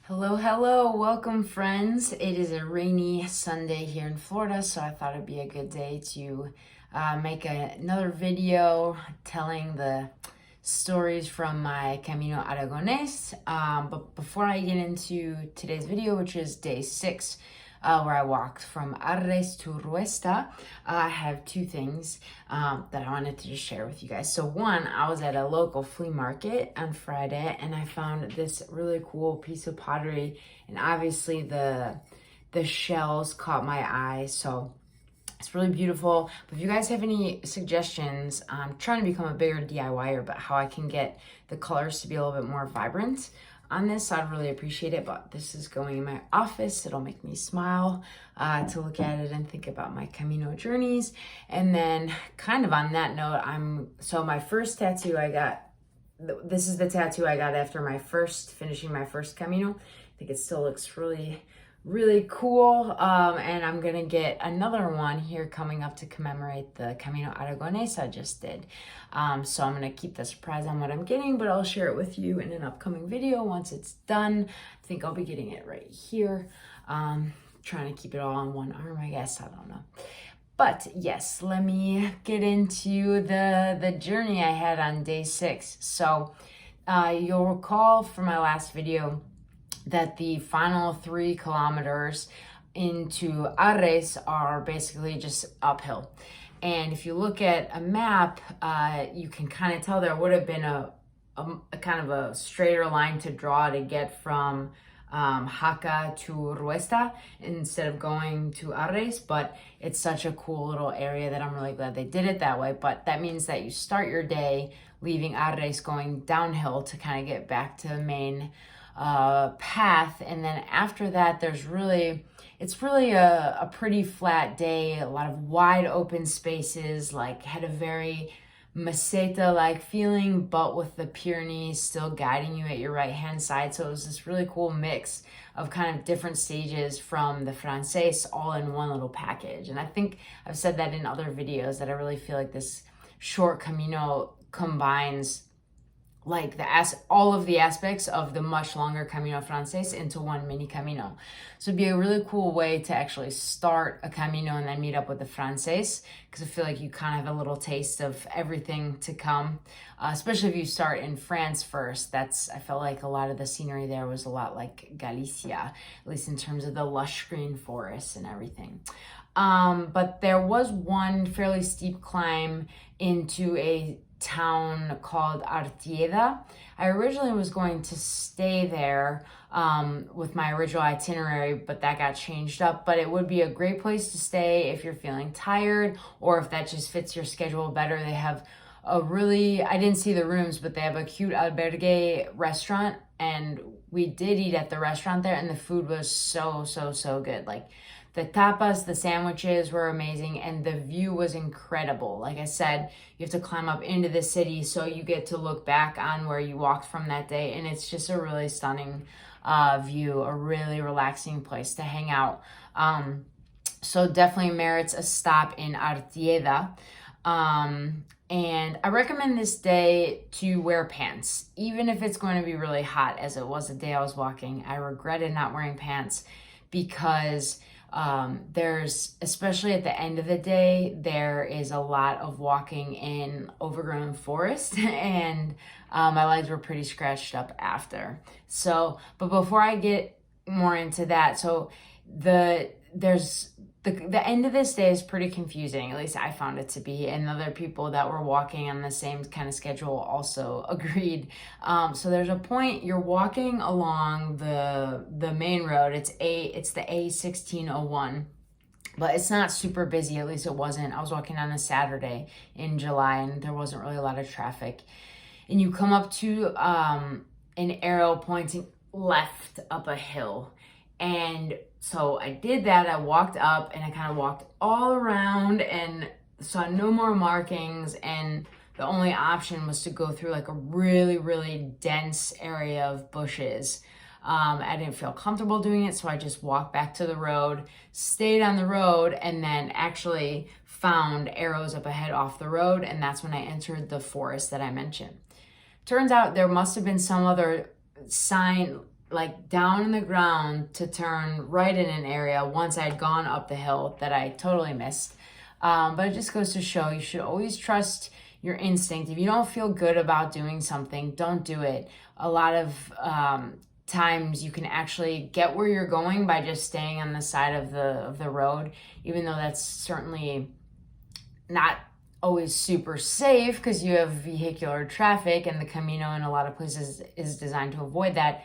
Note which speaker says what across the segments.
Speaker 1: Hello, welcome friends. It is a rainy Sunday here in Florida, so I thought it'd be a good day to make another video telling the stories from my Camino Aragonés. But before I get into today's video, which is day 6, where I walked from Arrés to Ruesta, I have two things that I wanted to just share with you guys. So one, I was at a local flea market on Friday and I found this really cool piece of pottery, and obviously the shells caught my eye, so it's really beautiful. But if you guys have any suggestions, I'm trying to become a bigger DIYer, but how I can get the colors to be a little bit more vibrant on this, I'd really appreciate it. But this is going in my office. It'll make me smile to look at it and think about my Camino journeys. And then kind of on that note, so my first tattoo I got, this is the tattoo I got after finishing my first Camino. I think it still looks really cool, and I'm gonna get another one here coming up to commemorate the Camino Aragonés I just did. So I'm gonna keep the surprise on what I'm getting, but I'll share it with you in an upcoming video once it's done. I think I'll be getting it right here. Trying to keep it all on one arm, I guess, I don't know. But yes, let me get into the journey I had on day 6. So you'll recall from my last video that the final 3 kilometers into Arrés are basically just uphill. And if you look at a map, you can kind of tell there would have been a kind of a straighter line to draw to get from Jaca to Ruesta instead of going to Arrés, but it's such a cool little area that I'm really glad they did it that way. But that means that you start your day leaving Arrés going downhill to kind of get back to the main path, and then after that it's really a pretty flat day, a lot of wide open spaces, like had a very meseta like feeling, but with the Pyrenees still guiding you at your right hand side. So it was this really cool mix of kind of different stages from the Francés all in one little package. And I think I've said that in other videos, that I really feel like this short Camino combines like all of the aspects of the much longer Camino Francés into one mini Camino. So it'd be a really cool way to actually start a Camino and then meet up with the Francés, because I feel like you kind of have a little taste of everything to come, especially if you start in France first. I felt like a lot of the scenery there was a lot like Galicia, at least in terms of the lush green forests and everything. But there was one fairly steep climb into a town called Artieda. I originally was going to stay there with my original itinerary, but that got changed up. But it would be a great place to stay if you're feeling tired, or if that just fits your schedule better. They have I didn't see the rooms, but they have a cute albergue restaurant, and we did eat at the restaurant there, and the food was so good. Like, the tapas, the sandwiches were amazing, and the view was incredible. Like I said, you have to climb up into the city, so you get to look back on where you walked from that day, and it's just a really stunning view, a really relaxing place to hang out. So definitely merits a stop in Artieda. And I recommend this day to wear pants, even if it's going to be really hot, as it was the day I was walking. I regretted not wearing pants because especially at the end of the day, there is a lot of walking in overgrown forest, and my legs were pretty scratched up after. So, but before I get more into that, so the end of this day is pretty confusing, at least I found it to be, and other people that were walking on the same kind of schedule also agreed. So there's a point you're walking along the main road. It's the A1601, but it's not super busy, at least it wasn't. I was walking on a Saturday in July, and there wasn't really a lot of traffic. And you come up to an arrow pointing left up a hill. And so I did that. I walked up and I kind of walked all around and saw no more markings. And the only option was to go through like a really dense area of bushes. I didn't feel comfortable doing it, so I just walked back to the road, stayed on the road, and then actually found arrows up ahead off the road. And that's when I entered the forest that I mentioned. Turns out there must have been some other sign like down in the ground to turn right in an area once I'd gone up the hill that I totally missed. But it just goes to show you should always trust your instinct. If you don't feel good about doing something, don't do it. A lot of times you can actually get where you're going by just staying on the side of the road, even though that's certainly not always super safe because you have vehicular traffic, and the Camino in a lot of places is designed to avoid that.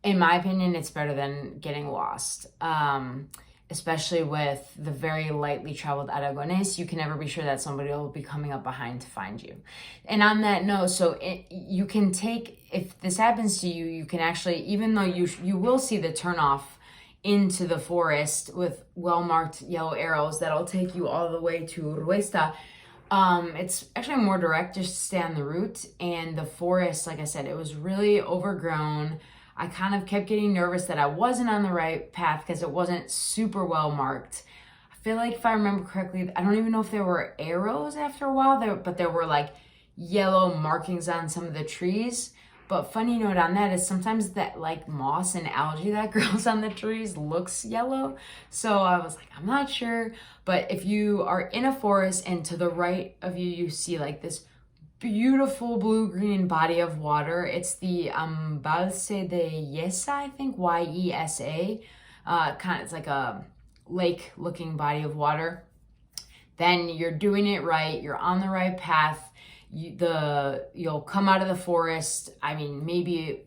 Speaker 1: In my opinion, it's better than getting lost. Especially with the very lightly traveled Aragonés, you can never be sure that somebody will be coming up behind to find you. And on that note, you can take, if this happens to you, you can actually, even though you will see the turnoff into the forest with well-marked yellow arrows that'll take you all the way to Ruesta, it's actually more direct, just stay on the route. And the forest, like I said, it was really overgrown. I kind of kept getting nervous that I wasn't on the right path because it wasn't super well marked. I feel like if I remember correctly, I don't even know if there were arrows after a while, but there were like yellow markings on some of the trees. But funny note on that is sometimes that like moss and algae that grows on the trees looks yellow. So I was like, I'm not sure. But if you are in a forest and to the right of you, you see like this beautiful blue-green body of water. It's the Embalse de Yesa, I think, Yesa. It's like a lake-looking body of water. Then you're doing it right. You're on the right path. You'll come out of the forest. I mean, maybe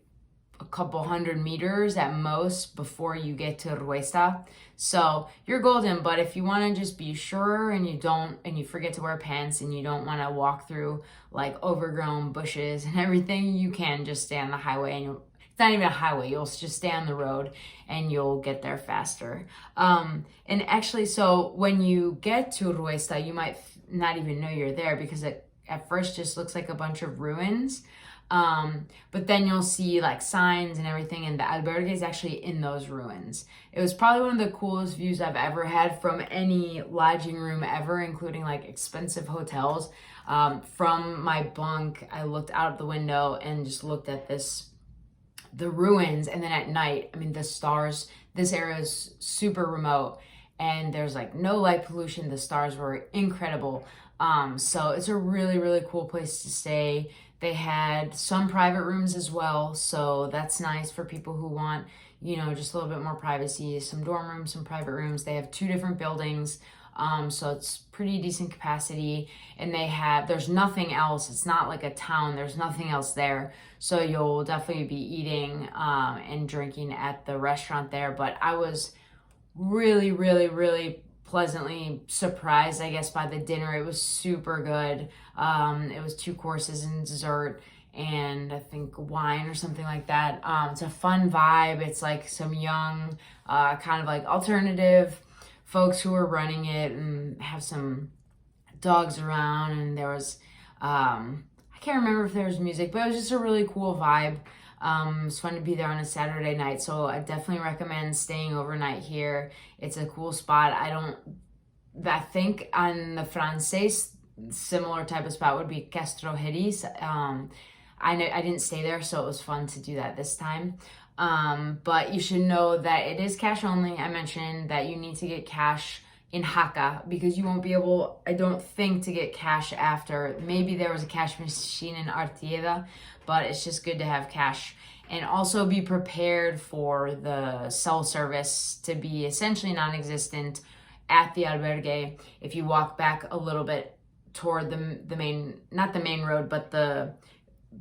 Speaker 1: a couple hundred meters at most before you get to Ruesta. So you're golden, but if you want to just be sure and you forget to wear pants and you don't want to walk through like overgrown bushes and everything, you can just stay on the highway, and it's not even a highway, you'll just stay on the road and you'll get there faster. And actually, so when you get to Ruesta, you might not even know you're there because it at first just looks like a bunch of ruins. But then you'll see like signs and everything, and the albergue is actually in those ruins. It was probably one of the coolest views I've ever had from any lodging room ever, including like expensive hotels. From my bunk, I looked out the window and just looked at the ruins, and then at night, I mean, the stars, this area is super remote and there's like no light pollution. The stars were incredible. So it's a really, really cool place to stay. They had some private rooms as well, so that's nice for people who want, just a little bit more privacy. Some dorm rooms, some private rooms. They have 2 different buildings, so it's pretty decent capacity. And there's nothing else. It's not like a town. There's nothing else there. So you'll definitely be eating and drinking at the restaurant there. But I was really, really, really pleasantly surprised, I guess, by the dinner. It was super good. It was 2 courses and dessert and I think wine or something like that. It's a fun vibe. It's like some young, kind of like alternative folks who are running it, and have some dogs around, and there was, I can't remember if there was music, but it was just a really cool vibe. It's fun to be there on a Saturday night, so I definitely recommend staying overnight here. It's a cool spot. I think on the Francés, similar type of spot would be Castro Heris. I didn't stay there, so it was fun to do that this time. But you should know that it is cash only. I mentioned that you need to get cash in Jaca because you won't be able, I don't think, to get cash after. Maybe there was a cash machine in Artieda, but it's just good to have cash. And also be prepared for the cell service to be essentially non-existent at the albergue. If you walk back a little bit toward the main, not the main road, but the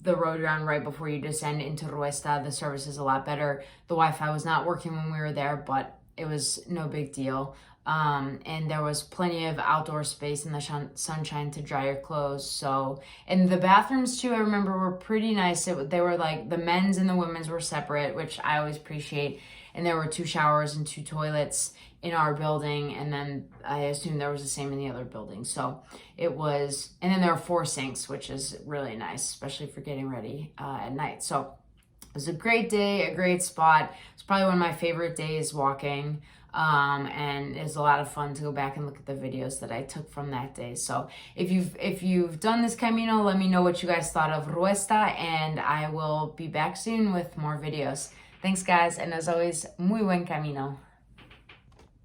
Speaker 1: road around right before you descend into Ruesta, the service is a lot better. The Wi-Fi was not working when we were there, but it was no big deal. And there was plenty of outdoor space in the sunshine to dry your clothes. So, and the bathrooms too, I remember, were pretty nice. They were like, the men's and the women's were separate, which I always appreciate. And there were 2 showers and 2 toilets in our building. And then I assume there was the same in the other building. So it was, and then there were 4 sinks, which is really nice, especially for getting ready at night. So it was a great day, a great spot. It's probably one of my favorite days walking. And it's a lot of fun to go back and look at the videos that I took from that day. So if you've done this Camino, let me know what you guys thought of Ruesta, and I will be back soon with more videos. Thanks, guys, and as always, muy buen camino.